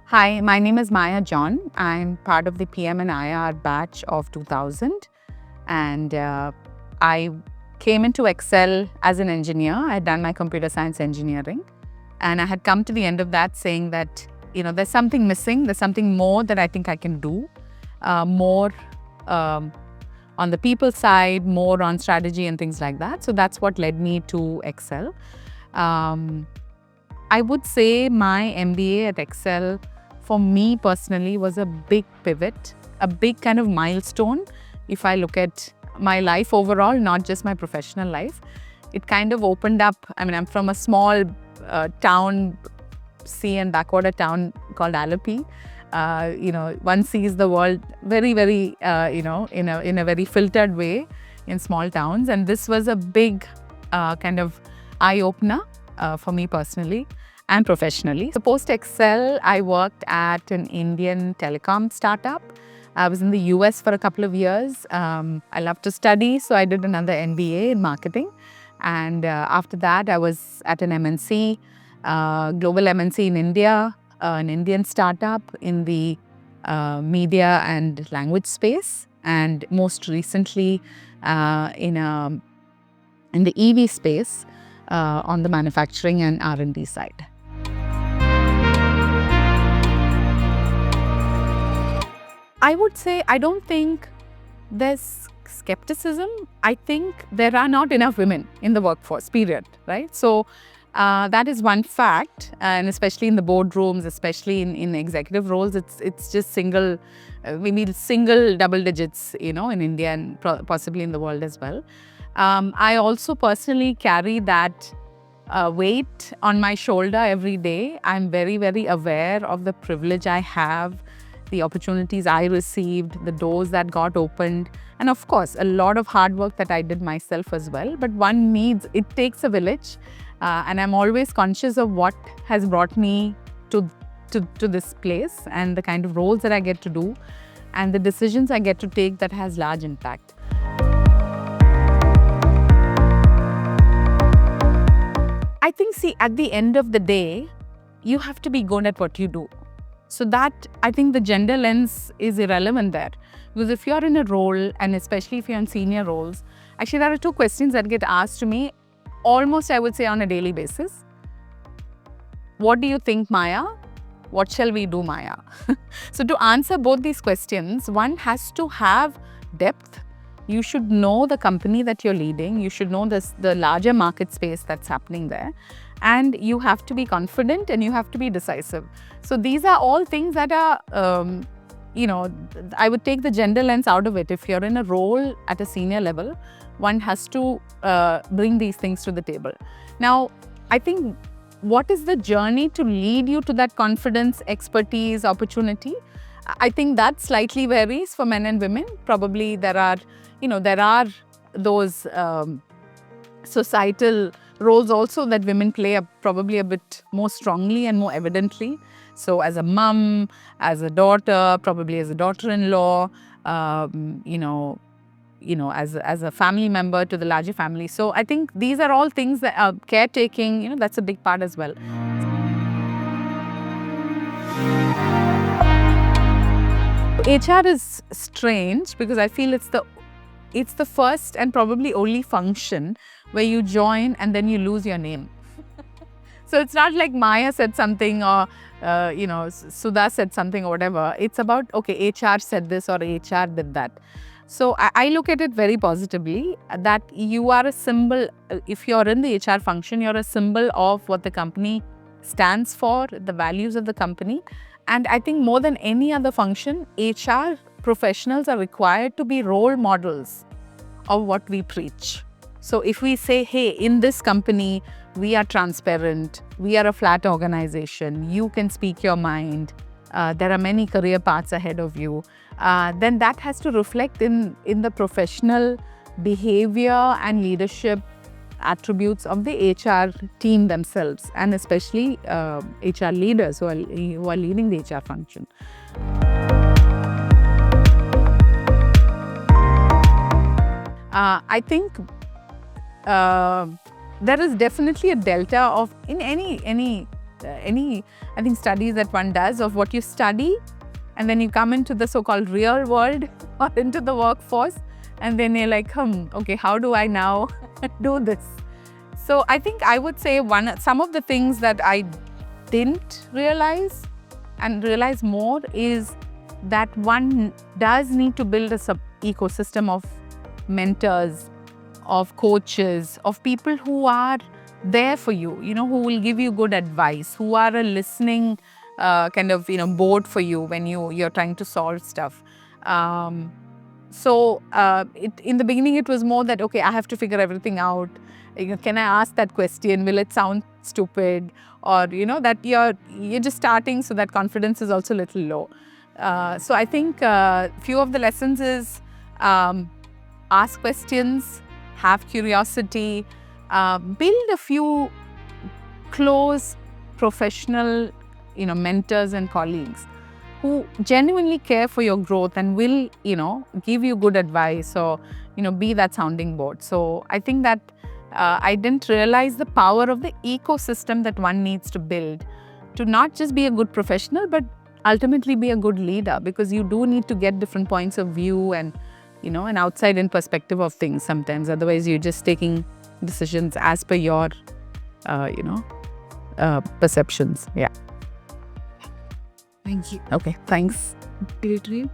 Hi, my name is Maya John. I'm part of the PM and IR batch of 2000. And I came into Excel as an engineer. I had done my computer science engineering. And I had come to the end of that saying that, there's something missing. There's something more that I think I can do. More on the people side, more on strategy and things like that. So that's what led me to Excel. I would say my MBA at Excel, for me personally, was a big pivot, a big kind of milestone. If I look at my life overall, not just my professional life, it kind of opened up. I'm from a small town, sea and backwater town called Alumni. One sees the world very, very, in a very filtered way in small towns. And this was a big kind of eye-opener for me personally and professionally. So post-Excel, I worked at an Indian telecom startup. I was in the US for a couple of years. I love to study, so I did another MBA in marketing. And after that, I was at an MNC, global MNC in India, an Indian startup in the media and language space. And most recently, in the EV space, on the manufacturing and R&D side. I would say I don't think there's skepticism. I think there are not enough women in the workforce, period, right? So that is one fact, and especially in the boardrooms, especially in executive roles, it's just single double digits, in India and possibly in the world as well. I also personally carry that weight on my shoulder every day. I'm very, very aware of the privilege I have, the opportunities I received, the doors that got opened, and of course, a lot of hard work that I did myself as well. But it takes a village, and I'm always conscious of what has brought me to this place and the kind of roles that I get to do and the decisions I get to take that has large impact. I think, at the end of the day, you have to be good at what you do. So that, I think the gender lens is irrelevant there. Because if you're in a role, and especially if you're in senior roles, actually there are two questions that get asked to me almost, I would say, on a daily basis. What do you think, Maya? What shall we do, Maya? So to answer both these questions, one has to have depth. You should know the company that you're leading. You should know the larger market space that's happening there. And you have to be confident and you have to be decisive. So these are all things that are, I would take the gender lens out of it. If you're in a role at a senior level, one has to bring these things to the table. Now, I think what is the journey to lead you to that confidence, expertise, opportunity? I think that slightly varies for men and women. Probably there are those societal roles also that women play probably a bit more strongly and more evidently. So as a mum, as a daughter, probably as a daughter-in-law, as a family member to the larger family. So I think these are all things that are caretaking, that's a big part as well. HR is strange because I feel it's the first and probably only function where you join and then you lose your name. So it's not like Maya said something or, Sudha said something or whatever. It's about, okay, HR said this or HR did that. So I look at it very positively that you are a symbol. If you're in the HR function, you're a symbol of what the company stands for, the values of the company. And I think more than any other function, HR professionals are required to be role models of what we preach. So if we say, hey, in this company, we are transparent, we are a flat organization, you can speak your mind, there are many career paths ahead of you, then that has to reflect in the professional behavior and leadership attributes of the HR team themselves, and especially HR leaders who are leading the HR function. I think there is definitely a delta of, in any any, I think, studies that one does of what you study, and then you come into the so-called real world or into the workforce, and then you're like, okay, how do I now do this? So I think I would say some of the things that I didn't realize and realize more is that one does need to build a ecosystem of mentors, of coaches, of people who are there for you, who will give you good advice, who are a listening board for you when you're trying to solve stuff. In the beginning, it was more that, okay, I have to figure everything out. Can I ask that question? Will it sound stupid? Or, that you're just starting, so that confidence is also a little low. So I think few of the lessons is ask questions, have curiosity, build a few close professional, mentors and colleagues who genuinely care for your growth and will, give you good advice or, be that sounding board. So I think that I didn't realize the power of the ecosystem that one needs to build to not just be a good professional, but ultimately be a good leader, because you do need to get different points of view and, an outside-in perspective of things sometimes. Otherwise, you're just taking decisions as per your, perceptions. Yeah. Thank you. Okay, thanks. Great.